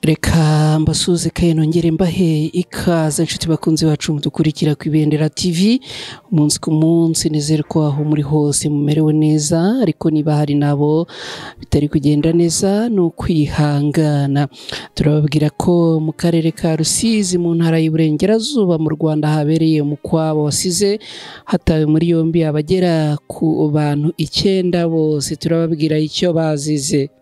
Reka mbasuze kandi nongere mbahe ikaze inshuti bakunzi bacu mudukurikira ku Ibendera TV umunsi ku munsi. Nizere ko aho muri hose mumerewe neza, ariko niba hari nabo bitari kugenda neza no kwihangana. Turababwira ko mu karere ka Rusizi mu ntara y'Iburengerazuba mu Rwanda habereye umukwabo wasize hatawe muri yombi abagera ku bantu 9 bose. Turababwira icyo bazize.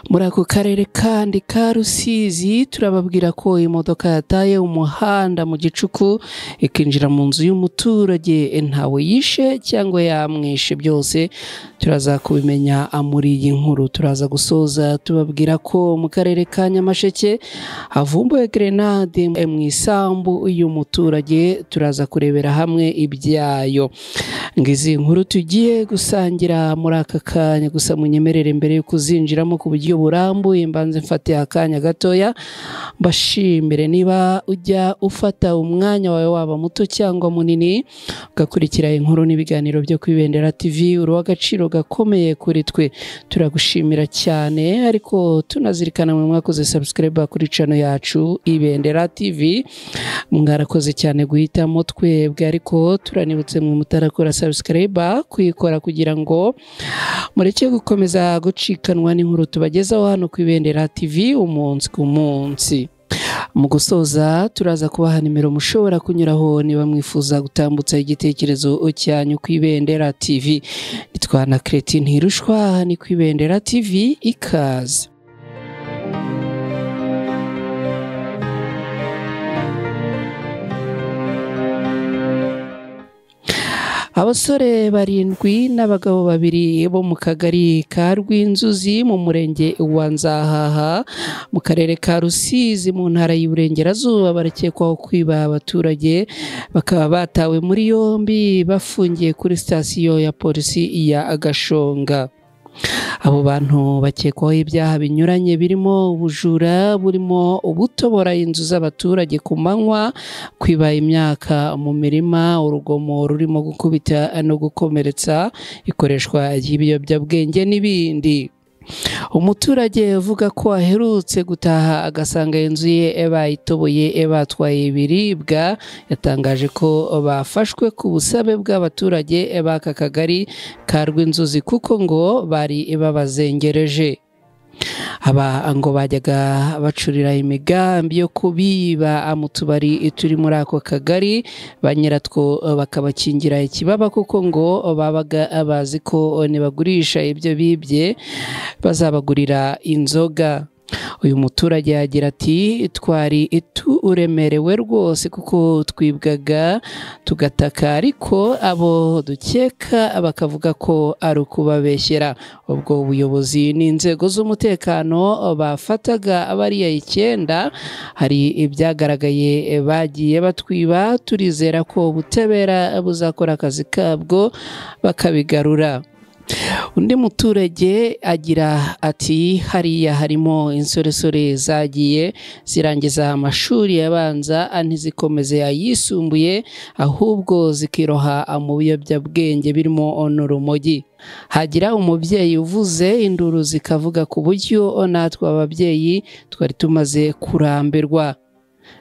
Muri ako karere kandi ka Rusizi turababwira ko imodoka yataye umuhanda mu gicuku ikinjira mu nzu y'umuturage, ntawe yishe cyangwa yamwishe, byose turaza kubimenya muri iyi nkuru. Turaza gusoza tubabwira ko mu karere ka Nyamasheke havumbuwe grenade mu isambu y'umuturage, turaza kurebera hamwe ibyayo. Ngizi nkuru tugiye gusangira muri aka kanya, gusa munyemerere mbere yo kuzinjiramo ku buryo burambuye mbanze mfate akanya gatoya mbashimire. Niba ujya ufata umwanya wawe waba muto cyangwa munini ugakurikira inkuru n'ibiganiro byo ku Ibendera TV, uri w'agaciro gakomeye kuri twe, turagushimira cyane. Ariko tunazirikana mwe mwakoze subscribe kuri channel yacu Ibendera TV, mwarakoze cyane guhitamo twebwe, ariko turanibutse mwe mutarakora subscribe kuyikora kugira ngo mureke gukomeza gucikanwa n'inkuru tubagezaho hano ku Ibendera TV umunsi ku munsi. Mu gusoza turaza kubaha nimero mushobora kunyuraho niba mwifuza gutambutsa igitekerezo cyanyu ku Ibendera TV. Nitwana Cretine Hirushwa, ni ku Ibendera TV, ikaze. Abasore 7 n'abagabo 2 bo mu kagari ka Rwinzuzi mu murenge wa Nzahaha mu karere ka Rusizi mu ntara y'Iburengerazuba barakekwaho kwiba abaturage, bakaba batawe muri yombi bafungiye kuri sitasiyo ya polisi ya Gashonga. Abo bantu bakekwaho ibyaha binyuranye birimo ubujura, burimo ubutobora inzu z'abaturage ku manywa, kwiba imyaka mu mirima, urugomo rurimo gukubita no gukomeretsa, ikoreshwa ry'ibiyobyabwenge n'ibindi. Umuturage uvuga ko aherutse gutaha agasanga inzu ye bayitoboye batwaye ibiribwa, yatangaje ko bafashwe ku busabe bw'abaturage b'aka kagari ka Rwinzuzi kuko ngo bari babazengereje. Aba ngo bajyaga bacurira imigambi yo kubiba mu tubari turi muri ako kagari, banyiratwo bakabakingira ikibaba kuko ngo babaga bazi ko nibagurisha ibyo bibye bazabagurira inzoga. Uyu muturage yagira ati twari turemerewe rwose kuko twibwaga tugataka, ariko abo dukeka bakavuga ko ari ukubabeshyera. Ubwo ubuyobozi n'inzego z'umutekano bafataga abariya 9 hari ibyagaragaye bagiye batwiba, turizera ko ubutabera buzakora akazi kabwo bakabigarura. Undi muturage agira ati hariya harimo insoresore zagiye zirangiza amashuri abanza ntizikomeze ayisumbuye, ahubwo zikiroha mu biyobyabwenge birimo n'urumogi. Hagira umubyeyi uvuze induru zikavuga ku buryo natwe ababyeyi twari tumaze kurambirwa,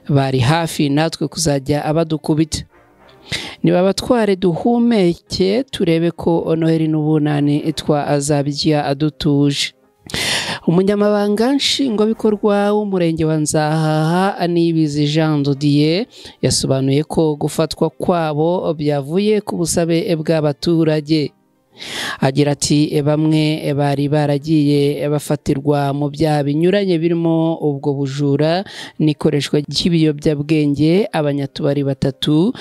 bari hafi natwe kuzajya abadukubita. Niba batware duhumeke turebe ko Noheli n'ubunani twazabijya adutuje. Umunyamabanga nshingwabikorwa w'umurenge wa Nzahaha Niyibizi Jean Dodier yasobanuye ko gufatwa kwabo byavuye ku busabe bw'abaturage. Agira ati bamwe bari baragiye bafatirwa mu byaha binyuranye birimo ubwo bujura n'ikoreshwa ry'ibiyobyabwenge, abanyatubari 3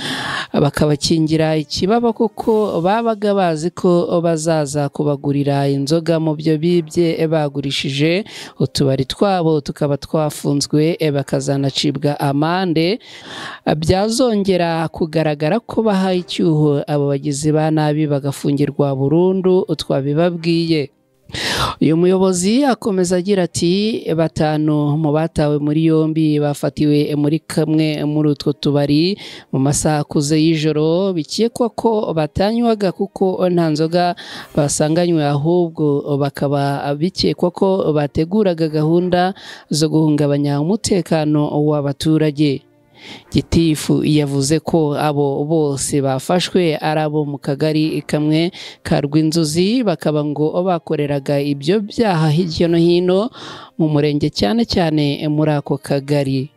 bakabakingira ikibaba kuko babaga bazi ko bazaza kubagurira inzoga mu byo bibye bagurishije. Utubari twabo tukaba twafunzwe bakazanacibwa amande, byazongera kugaragara ko bahaye icyuho abo bagizi ba nabi bagafungirwa burundu, twabibabwiye. uyu muyobozi akomeza agira ati batanu mu batawe muri yombi bafatiwe muri kamwe muri utwo tubari mu masaha akuze y'ijoro bikekwa ko batanywaga kuko nta nzoga basanganywe ahubwo bakaba bikekwa ko bateguraga gahunda zo guhungabanya umutekano w'abaturage. Gitifu yavuze ko abo bose bafashwe ari abo mu kagari kamwe ka Rwinzuzi bakaba ngo bakoreraga ibyo byaha hirya no hino mu murenge cyane cyane muri ako kagari.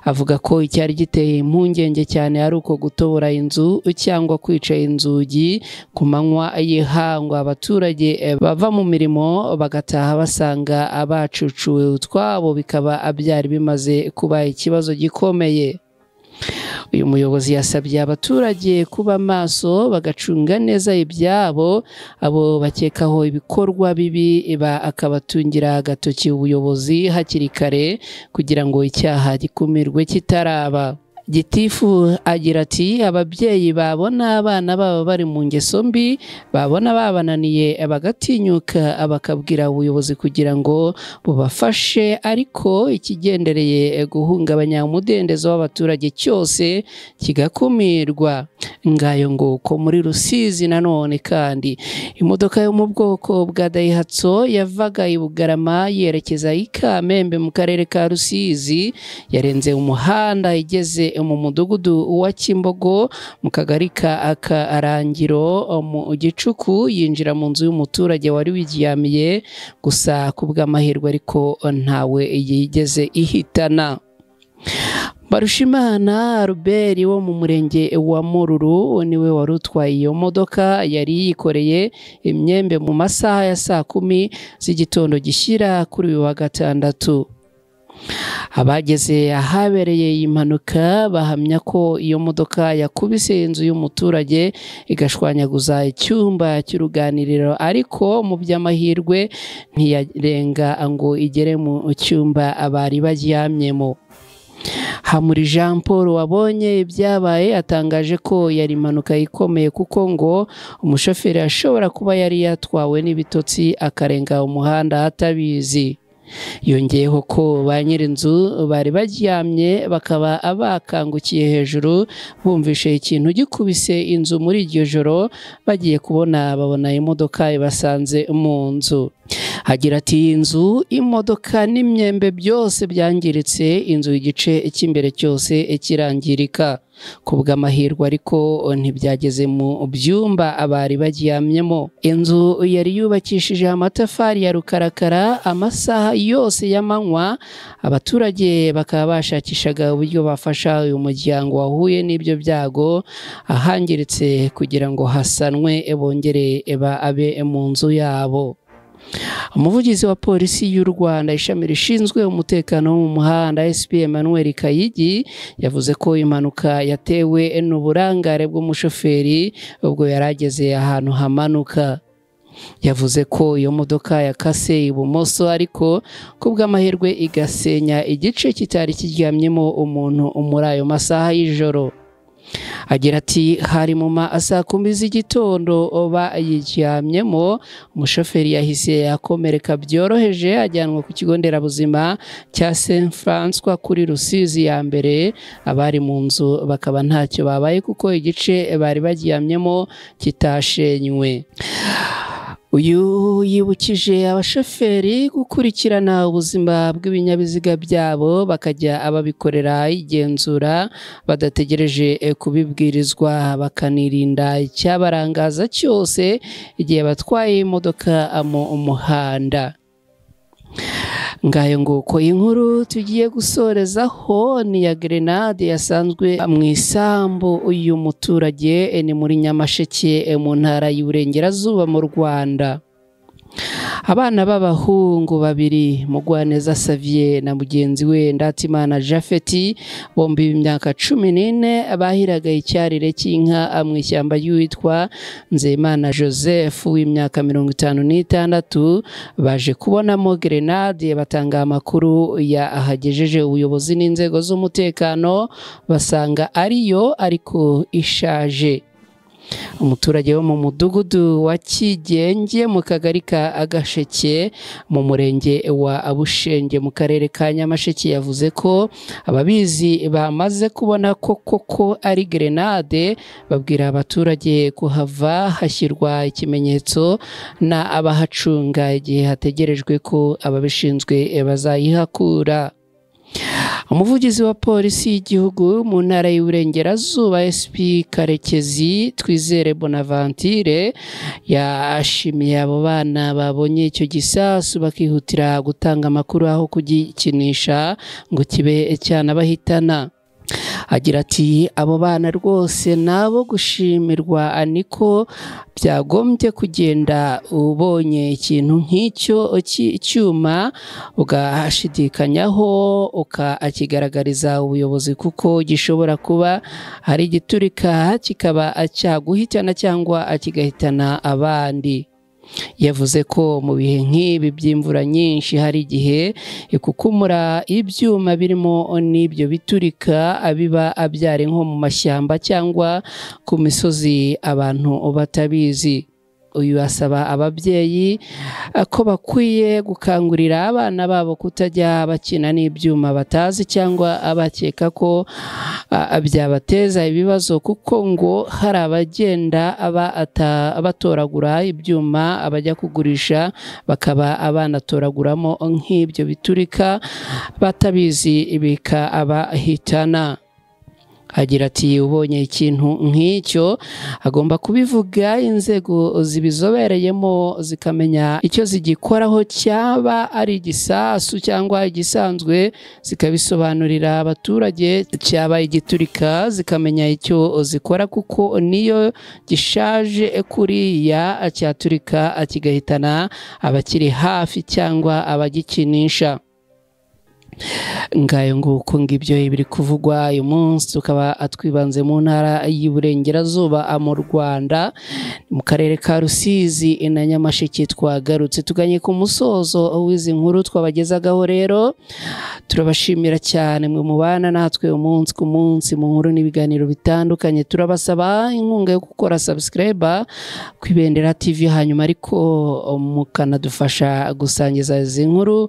Avuga ko icyari giteye impungenge cyane ari uko gutobora inzu cyangwa kwica inzugi ku manywa y'ihangu abaturage bava mu mirimo bagataha basanga abacucuwe utwabo bikaba byari bimaze kuba ikibazo gikomeye. Uyu muyobozi yasabye abaturage kuba maso bagacunga neza ibyabo abo bakekaho ibikorwa bibi akabatungira agatoki ubuyobozi hakiri kare kugira ngo icyaha gikumirwe kitaraba. Gitifu agira ati ababyeyi babona abana babo bari mu ngeso mbi babona babananiye bagatinyuka bakabwira ubuyobozi kugira ngo bubafashe ariko ikigendereye guhungabanya umudendezo w'abaturage cyose kigakumirwa. Ngayo nguko muri Rusizi nanone kandi imodoka yo mu bwoko bwa Daihatsu yavaga i Bugarama yerekeza i Kamembe mu karere ka Rusizi yarenze umuhanda igeze mu mudugudu wa Kimbogo mu kagari ka Arangiro mu Gicuku yinjira mu nzu y'umuturage wari wiryamiye gusa kubw'amahirwe ariko ntawe yigeze ihitana. Barushimana Albert wo mu murenge wa Mururu niwe wari utwaye iyo modoka yari yikoreye imyembe mu masaha ya saa 10 z'igitondo gishyira kuri uyu wa gatandatu. Abageze ahabereye iyi mpanuka bahamya ko iyo modoka yakubise inzu y'umuturage igashwanyaguza icyumba cy'uruganiriro ariko mu by'amahirwe ntiyarenga ngo igere mu cyumba abari baryamyemo. Hamuri Jean Paul wabonye ibyabaye atangaje ko yari impanuka ikomeye kuko ngo umushoferi ashobora kuba yari yatwawe n'ibitotsi akarenga umuhanda atabizi. Yongeyeho ko ba nyir'inzu bari baryamye bakaba bakangukiye hejuru bumvishe ikintu gikubise inzu muri iryo joro bagiye babona imodoka ibasanze mu nzu. Agira ati inzu imodoka n'imyembe byose byangiritse inzu igice cy'imbere cyose kirangirika. Kubw'amahirwe ariko ntibyageze mu byumba abari baryamyemo. Inzu yari yubakishije amatafari ya rukarakara amasaha yose y'amanywa abaturage bakaba bashakishaga uburyo bafasha uyu muryango wahuye n'ibyo byago ahangiritse kugira ngo hasanwe bongere abe mu nzu yabo. Umuvugizi wa polisi y'u Rwanda ishami rishinzwe umutekano wo mu muhanda SP Emmanuel Kayigi yavuze ko impanuka yatewe n'uburangare bw'umushoferi ubwo yarageze ahantu hamanuka. Yavuze ko iyo modoka yakase ibumoso ariko kubw'amahirwe igasenya igice kitari kiryamyemo umuntu muri ayo masaha y'ijoro. Agira ati hari mu saa 10 z'igitondo bayiryamyemo umushoferi yahise akomereka byoroheje ajyanwa ku kigo nderabuzima cya Saint François kuri Rusizi ya mbere abari mu nzu bakaba ntacyo babaye kuko igice bari baryamyemo kitashenywe. Uyu yibukije abashoferi gukurikirana ubuzima bw'ibinyabiziga byabo bakajya ababikorera igenzura badategereje kubibwirizwa bakanirinda icyabarangaza cyose igihe batwaye imodoka mu umuhanda. Ngayo nguko inkuru tugiye gusorezaho ni ya grenade yasanzwe mu isambu uyu muturage ni muri Nyamasheke mu ntara y'Uburengerazuba mu Rwanda. Abana b'abahungu babiri Mugwaneza Xavier na mugenzi we Ndatimana Japhet bombi b'imyaka 14 bahiraga icyarire cy'inka mu ishyamba y'uwitwa Nzeyimana Joseph w'imyaka 56 baje kubonamo grenade batanga amakuru ahagejeje ubuyobozi n'inzego z'umutekano basanga ariyo ariko ishaje. umuturage wo mu mudugudu wa Kigenge mu kagari ka Agasheke mu murenge wa Bushenge mu karere ka Nyamasheke yavuze ko ababizi bamaze kubona ko koko ari grenade, babwira abaturage kuhava hashyirwa ikimenyetso na abahacunga igihe hategerejwe ko ababishinzwe bazayihakura. Umuvugizi wa polisi y'igihugu mu ntara y'Iburengerazuba SP Karekezi Twizere Bonaventure yashimiye abo bana babonye icyo gisasu bakihutira gutanga amakuru aho kugikinisha ngo kibe cyanabahitana. Agira ati abo bana rwose nabo gushimirwa, niko byagombye kugenda ubonye ikintu nk'icyo cyuma ugashidikanyaho ukakigaragariza ubuyobozi kuko gishobora kuba hari igiturika kikaba cyaguhitana cyangwa kigahitana abandi. Yavuze ko mu bihe nk'ibi by'imvura nyinshi hari igihe ikukumura ibyuma birimo n'ibyo biturika biba abyara nko mu mashyamba cyangwa ku misozi abantu batabizi. Uyu asaba ababyeyi ko bakwiye gukangurira abana babo kutajya bakina n'ibyuma batazi cyangwa abakeka ko byabateza ibibazo, kuko ngo hari abagenda batoragura ibyuma abajya kugurisha bakaba banatoraguramo nk'ibyo biturika batabizi bikabahitana. Agira ati ubonye ikintu nk'icyo agomba kubivuga, inzego zibizobereyemo zikamenya icyo zigikoraho, cyaba ari igisasu cyangwa igisanzwe zikabisobanurira abaturage, cyaba igiturika zikamenya icyo zikora kuko niyo gishaje kuriya cyaturika kigahitana abakiri hafi cyangwa abagikinisha. Ngayo nguko ngibyo biri kuvugwa uyu munsi, tukaba atwibanze mu ntara y'Iburengerazuba mu Rwanda mu karere ka Rusizi na Nyamasheke. Twagarutse tuganye ku musozo w'izi nkuru twabagezagaho. Rero turabashimira cyane mwe mubana natwe umunsi ku munsi mu nkuru n'ibiganiro bitandukanye. Turabasaba inkunga yo gukora subscribe ku Ibendera TV, hanyuma ariko mukanadufasha gusangiza izi nkuru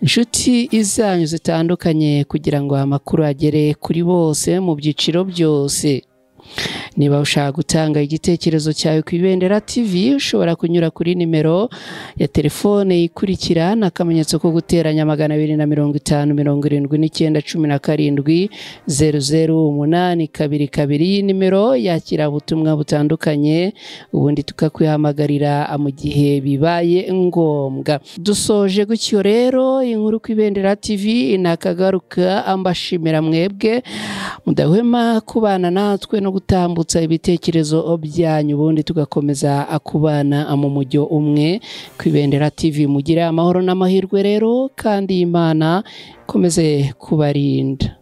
inshuti izanyu zitandukanye kugira ngo amakuru agere kuri bose mu byiciro byose. Niba ushaka gutanga igitekerezo cyawe ku Ibendera TV ushobora kunyura kuri nimero ya telefone ikurikira n'akamenyetso ko guteranya 250 79 17 00822. Nimero yakira ubutumwa butandukanye ubundi tukakwihamagarira mu gihe bibaye ngombwa. Dusoje gutyo rero inkuru ku Ibendera TV nakagaruka, ambashimira mwebwe mudahwema kubana natwe no gutambutsa ibitekerezo byanyu, ubundi tugakomeza kubana mu mujyo umwe ku Ibendera TV. Mugire amahoro n'amahirwe rero, kandi Imana ikomeze kubarinda.